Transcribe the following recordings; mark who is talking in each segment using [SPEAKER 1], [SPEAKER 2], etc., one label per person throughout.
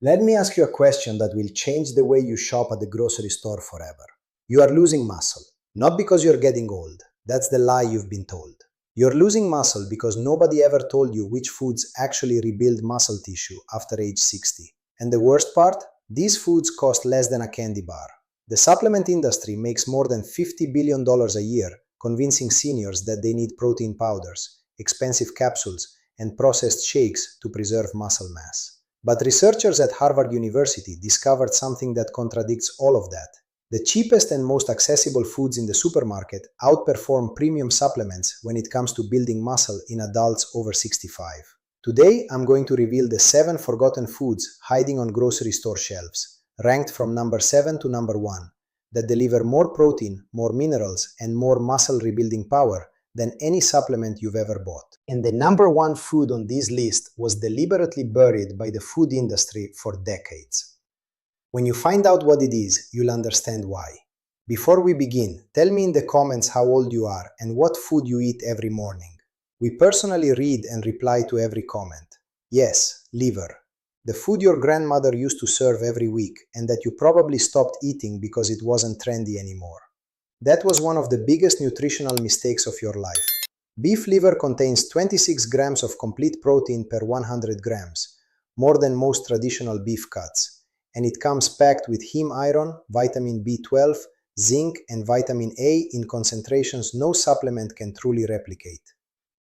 [SPEAKER 1] Let me ask you a question that will change the way you shop at the grocery store forever. You are losing muscle, not because you're getting old. That's the lie you've been told. You're losing muscle because nobody ever told you which foods actually rebuild muscle tissue after age 60. And the worst part? These foods cost less than a candy bar. The supplement industry makes more than $50 billion a year convincing seniors that they need protein powders, expensive capsules, and processed shakes to preserve muscle mass. But researchers at Harvard University discovered something that contradicts all of that. The cheapest and most accessible foods in the supermarket outperform premium supplements when it comes to building muscle in adults over 65. Today, I'm going to reveal the 7 forgotten foods hiding on grocery store shelves, ranked from number 7 to number 1, that deliver more protein, more minerals, and more muscle rebuilding power than any supplement you've ever bought. And the number 1 food on this list was deliberately buried by the food industry for decades. When you find out what it is, you'll understand why. Before we begin, tell me in the comments how old you are and what food you eat every morning. We personally read and reply to every comment. Yes, liver. The food your grandmother used to serve every week and that you probably stopped eating because it wasn't trendy anymore. That was one of the biggest nutritional mistakes of your life. Beef liver contains 26 grams of complete protein per 100 grams, more than most traditional beef cuts. And it comes packed with heme iron, vitamin B12, zinc, and vitamin A in concentrations no supplement can truly replicate.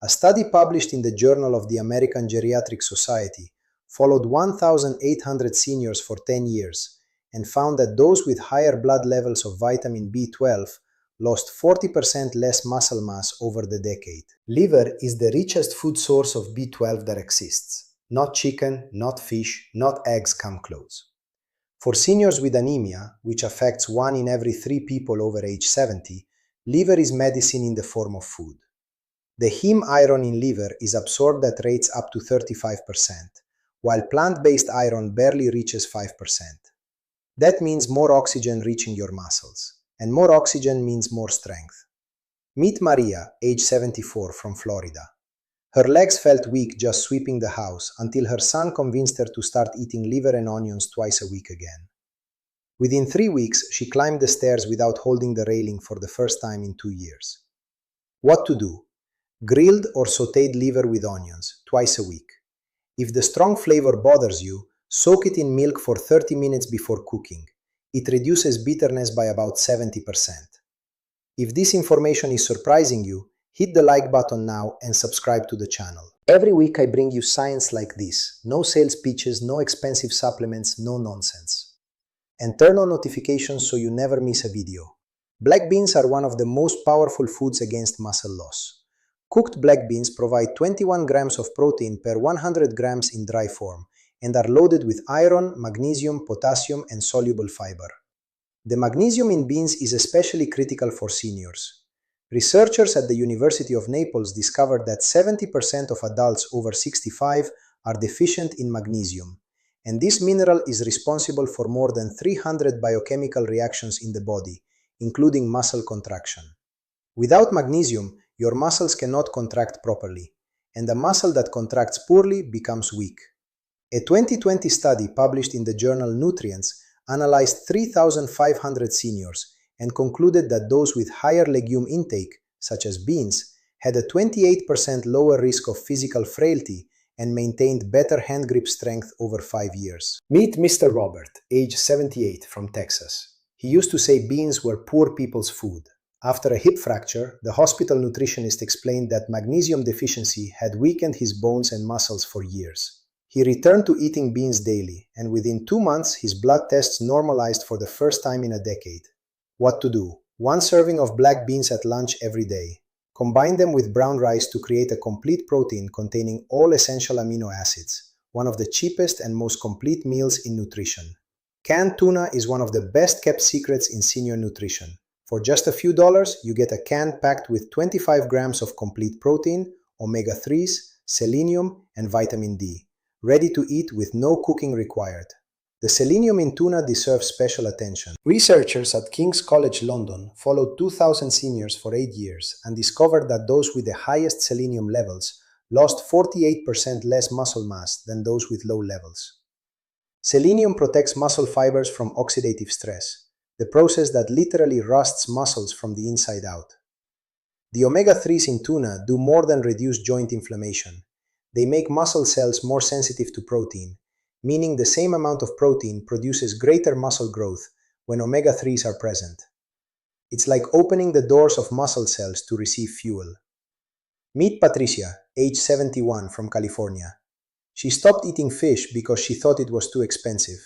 [SPEAKER 1] A study published in the Journal of the American Geriatric Society followed 1,800 seniors for 10 years and found that those with higher blood levels of vitamin B12 lost 40% less muscle mass over the decade. Liver is the richest food source of B12 that exists. Not chicken, not fish, not eggs come close. For seniors with anemia, which affects 1 in every 3 people over age 70, liver is medicine in the form of food. The heme iron in liver is absorbed at rates up to 35%, while plant-based iron barely reaches 5%. That means more oxygen reaching your muscles, and more oxygen means more strength. Meet Maria, age 74, from Florida. Her legs felt weak just sweeping the house until her son convinced her to start eating liver and onions twice a week again. Within 3 weeks, she climbed the stairs without holding the railing for the first time in 2 years. What to do? Grilled or sautéed liver with onions, twice a week. If the strong flavor bothers you, soak it in milk for 30 minutes before cooking. It reduces bitterness by about 70%. If this information is surprising you, hit the like button now and subscribe to the channel. Every week I bring you science like this. No sales pitches, no expensive supplements, no nonsense. And turn on notifications so you never miss a video. Black beans are one of the most powerful foods against muscle loss. Cooked black beans provide 21 grams of protein per 100 grams in dry form and are loaded with iron, magnesium, potassium, and soluble fiber. The magnesium in beans is especially critical for seniors. Researchers at the University of Naples discovered that 70% of adults over 65 are deficient in magnesium, and this mineral is responsible for more than 300 biochemical reactions in the body, including muscle contraction. Without magnesium, your muscles cannot contract properly, and a muscle that contracts poorly becomes weak. A 2020 study published in the journal Nutrients analyzed 3,500 seniors and concluded that those with higher legume intake, such as beans, had a 28% lower risk of physical frailty and maintained better hand grip strength over 5 years. Meet Mr. Robert, age 78, from Texas. He used to say beans were poor people's food. After a hip fracture, the hospital nutritionist explained that magnesium deficiency had weakened his bones and muscles for years. He returned to eating beans daily, and within 2 months his blood tests normalized for the first time in a decade. What to do? 1 serving of black beans at lunch every day. Combine them with brown rice to create a complete protein containing all essential amino acids, one of the cheapest and most complete meals in nutrition. Canned tuna is one of the best kept secrets in senior nutrition. For just a few dollars, you get a can packed with 25 grams of complete protein, omega-3s, selenium, and vitamin D, ready to eat with no cooking required. The selenium in tuna deserves special attention. Researchers at King's College London followed 2,000 seniors for 8 years and discovered that those with the highest selenium levels lost 48% less muscle mass than those with low levels. Selenium protects muscle fibers from oxidative stress, the process that literally rusts muscles from the inside out. The omega-3s in tuna do more than reduce joint inflammation. They make muscle cells more sensitive to protein, meaning the same amount of protein produces greater muscle growth when omega-3s are present. It's like opening the doors of muscle cells to receive fuel. Meet Patricia, age 71, from California. She stopped eating fish because she thought it was too expensive.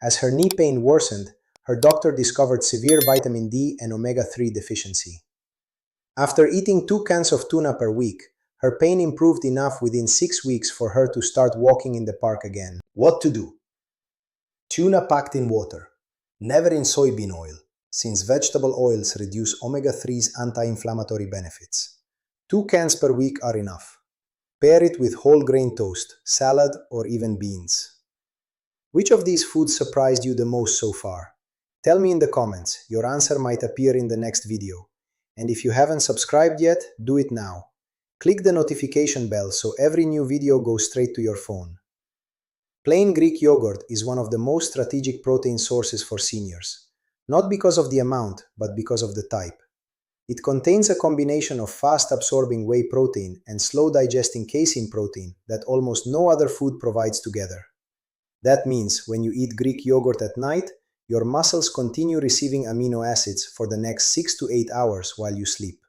[SPEAKER 1] As her knee pain worsened, her doctor discovered severe vitamin D and omega-3 deficiency. After eating 2 cans of tuna per week, her pain improved enough within 6 weeks for her to start walking in the park again. What to do? Tuna packed in water, never in soybean oil, since vegetable oils reduce omega-3's anti-inflammatory benefits. 2 cans per week are enough. Pair it with whole grain toast, salad, or even beans. Which of these foods surprised you the most so far? Tell me in the comments. Your answer might appear in the next video. And if you haven't subscribed yet, do it now. Click the notification bell so every new video goes straight to your phone. Plain Greek yogurt is one of the most strategic protein sources for seniors, not because of the amount, but because of the type. It contains a combination of fast-absorbing whey protein and slow-digesting casein protein that almost no other food provides together. That means when you eat Greek yogurt at night, your muscles continue receiving amino acids for the next 6 to 8 hours while you sleep.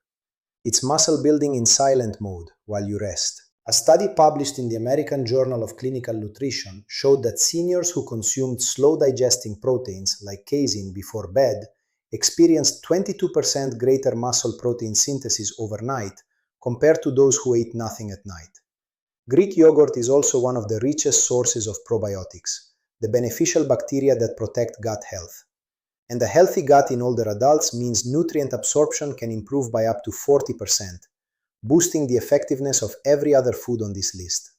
[SPEAKER 1] It's muscle building in silent mode while you rest. A study published in the American Journal of Clinical Nutrition showed that seniors who consumed slow-digesting proteins like casein before bed experienced 22% greater muscle protein synthesis overnight compared to those who ate nothing at night. Greek yogurt is also one of the richest sources of probiotics, the beneficial bacteria that protect gut health. And a healthy gut in older adults means nutrient absorption can improve by up to 40%, boosting the effectiveness of every other food on this list.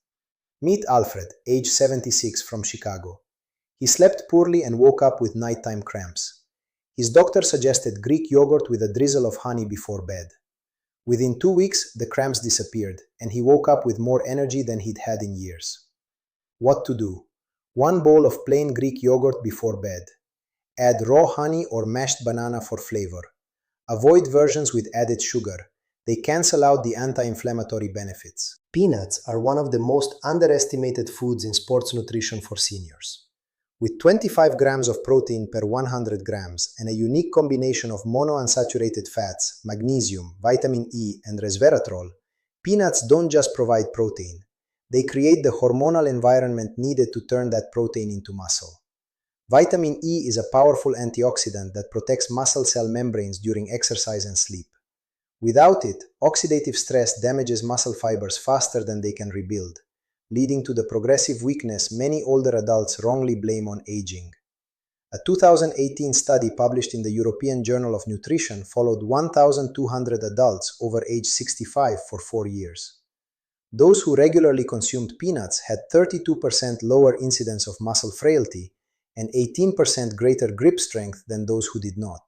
[SPEAKER 1] Meet Alfred, age 76, from Chicago. He slept poorly and woke up with nighttime cramps. His doctor suggested Greek yogurt with a drizzle of honey before bed. Within 2 weeks, the cramps disappeared, and he woke up with more energy than he'd had in years. What to do? 1 bowl of plain Greek yogurt before bed. Add raw honey or mashed banana for flavor. Avoid versions with added sugar. They cancel out the anti-inflammatory benefits. Peanuts are one of the most underestimated foods in sports nutrition for seniors. With 25 grams of protein per 100 grams and a unique combination of monounsaturated fats, magnesium, vitamin E, and resveratrol, peanuts don't just provide protein. They create the hormonal environment needed to turn that protein into muscle. Vitamin E is a powerful antioxidant that protects muscle cell membranes during exercise and sleep. Without it, oxidative stress damages muscle fibers faster than they can rebuild, leading to the progressive weakness many older adults wrongly blame on aging. A 2018 study published in the European Journal of Nutrition followed 1,200 adults over age 65 for 4 years. Those who regularly consumed peanuts had 32% lower incidence of muscle frailty and 18% greater grip strength than those who did not.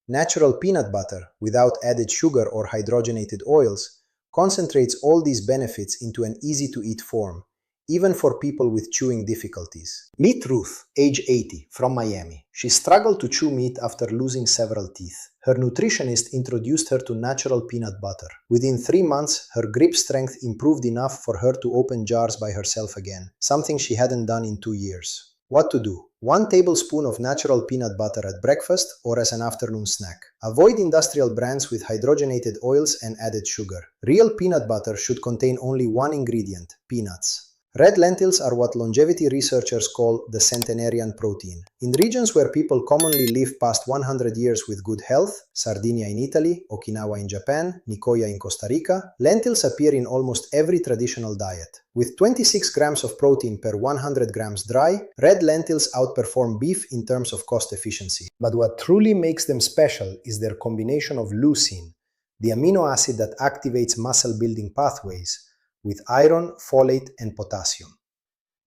[SPEAKER 1] Natural peanut butter, without added sugar or hydrogenated oils, concentrates all these benefits into an easy-to-eat form, even for people with chewing difficulties. Meet Ruth, age 80, from Miami. She struggled to chew meat after losing several teeth. Her nutritionist introduced her to natural peanut butter. Within 3 months, her grip strength improved enough for her to open jars by herself again, something she hadn't done in 2 years. What to do? 1 tablespoon of natural peanut butter at breakfast or as an afternoon snack. Avoid industrial brands with hydrogenated oils and added sugar. Real peanut butter should contain only 1 ingredient, peanuts. Red lentils are what longevity researchers call the centenarian protein. In regions where people commonly live past 100 years with good health, Sardinia in Italy, Okinawa in Japan, Nicoya in Costa Rica, lentils appear in almost every traditional diet. With 26 grams of protein per 100 grams dry, red lentils outperform beef in terms of cost efficiency. But what truly makes them special is their combination of leucine, the amino acid that activates muscle-building pathways, with iron, folate, and potassium.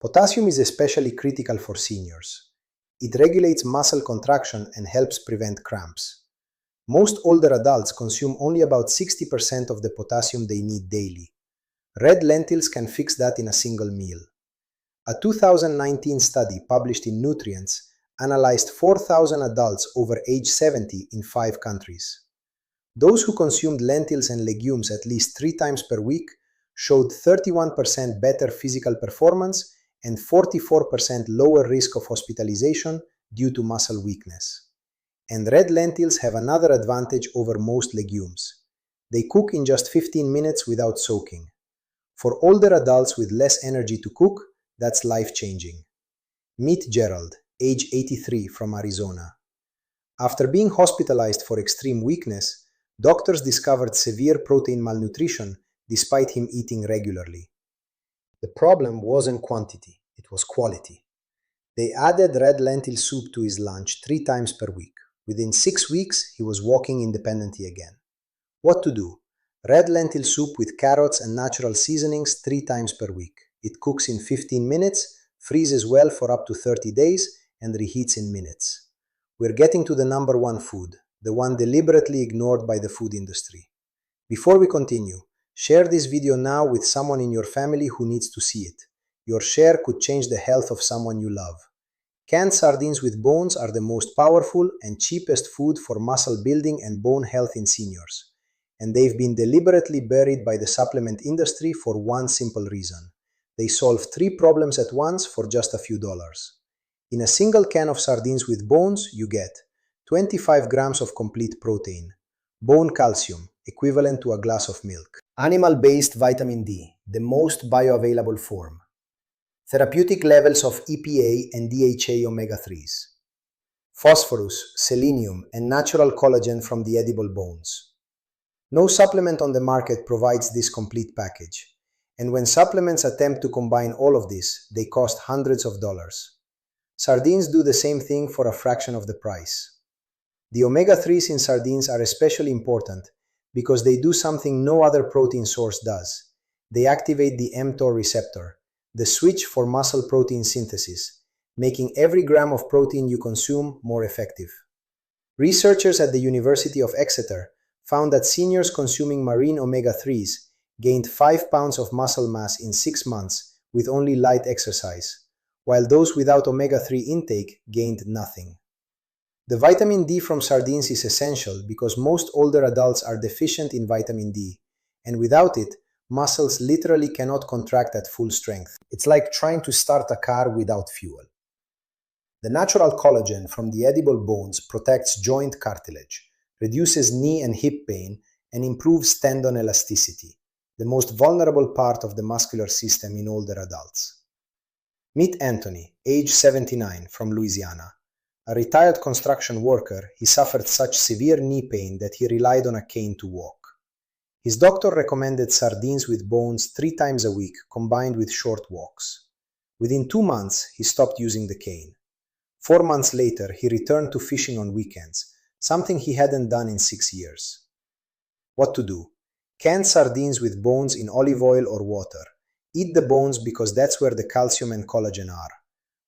[SPEAKER 1] Potassium is especially critical for seniors. It regulates muscle contraction and helps prevent cramps. Most older adults consume only about 60% of the potassium they need daily. Red lentils can fix that in a single meal. A 2019 study published in Nutrients analyzed 4,000 adults over age 70 in 5 countries. Those who consumed lentils and legumes at least 3 times per week showed 31% better physical performance and 44% lower risk of hospitalization due to muscle weakness. And red lentils have another advantage over most legumes. They cook in just 15 minutes without soaking. For older adults with less energy to cook, that's life-changing. Meet Gerald, age 83, from Arizona. After being hospitalized for extreme weakness, doctors discovered severe protein malnutrition despite him eating regularly. The problem wasn't quantity, it was quality. They added red lentil soup to his lunch 3 times per week. Within 6 weeks, he was walking independently again. What to do? Red lentil soup with carrots and natural seasonings 3 times per week. It cooks in 15 minutes, freezes well for up to 30 days, and reheats in minutes. We're getting to the number one food, the one deliberately ignored by the food industry. Before we continue, share this video now with someone in your family who needs to see it. Your share could change the health of someone you love. Canned sardines with bones are the most powerful and cheapest food for muscle building and bone health in seniors. And they've been deliberately buried by the supplement industry for one simple reason. They solve 3 problems at once for just a few dollars. In a single can of sardines with bones, you get 25 grams of complete protein, bone calcium, equivalent to a glass of milk, animal-based vitamin D, the most bioavailable form, therapeutic levels of EPA and DHA omega-3s, phosphorus, selenium, and natural collagen from the edible bones. No supplement on the market provides this complete package, and when supplements attempt to combine all of this, they cost hundreds of dollars. Sardines do the same thing for a fraction of the price. The omega-3s in sardines are especially important because they do something no other protein source does. They activate the mTOR receptor, the switch for muscle protein synthesis, making every gram of protein you consume more effective. Researchers at the University of Exeter found that seniors consuming marine omega-3s gained 5 pounds of muscle mass in 6 months with only light exercise, while those without omega-3 intake gained nothing. The vitamin D from sardines is essential because most older adults are deficient in vitamin D, and without it, muscles literally cannot contract at full strength. It's like trying to start a car without fuel. The natural collagen from the edible bones protects joint cartilage, reduces knee and hip pain, and improves tendon elasticity, the most vulnerable part of the muscular system in older adults. Meet Anthony, age 79, from Louisiana. A retired construction worker, he suffered such severe knee pain that he relied on a cane to walk. His doctor recommended sardines with bones 3 times a week combined with short walks. Within 2 months, he stopped using the cane. 4 months later, he returned to fishing on weekends, something he hadn't done in 6 years. What to do? Canned sardines with bones in olive oil or water. Eat the bones because that's where the calcium and collagen are.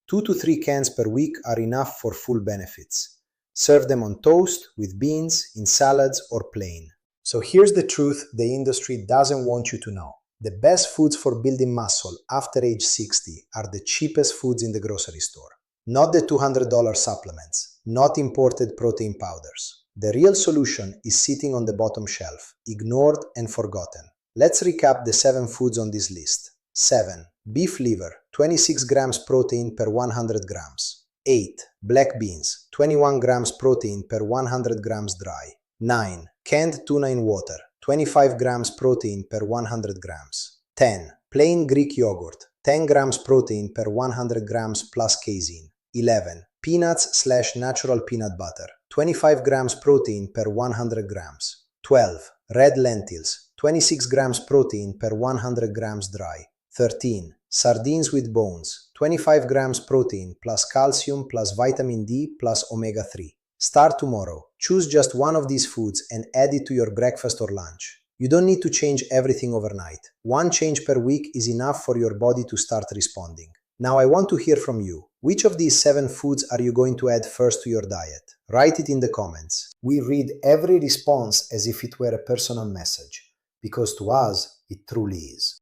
[SPEAKER 1] 2 to 3 cans per week are enough for full benefits. Serve them on toast, with beans, in salads, or plain. So here's the truth the industry doesn't want you to know. The best foods for building muscle after age 60 are the cheapest foods in the grocery store. Not the $200 supplements, not imported protein powders. The real solution is sitting on the bottom shelf, ignored and forgotten. Let's recap the 7 foods on this list. 7. Beef liver, 26 grams protein per 100 grams. 8. Black beans, 21 grams protein per 100 grams dry. 9. Canned tuna in water, 25 grams protein per 100 grams. 10. Plain Greek yogurt, 10 grams protein per 100 grams plus casein. 11. Peanuts/natural peanut butter, 25 grams protein per 100 grams. 12. Red lentils, 26 grams protein per 100 grams dry. 13. Sardines with bones, 25 grams protein plus calcium plus vitamin D plus omega-3. Start tomorrow. Choose just one of these foods and add it to your breakfast or lunch. You don't need to change everything overnight. One change per week is enough for your body to start responding. Now I want to hear from you. Which of these 7 foods are you going to add first to your diet? Write it in the comments. We read every response as if it were a personal message, because to us, it truly is.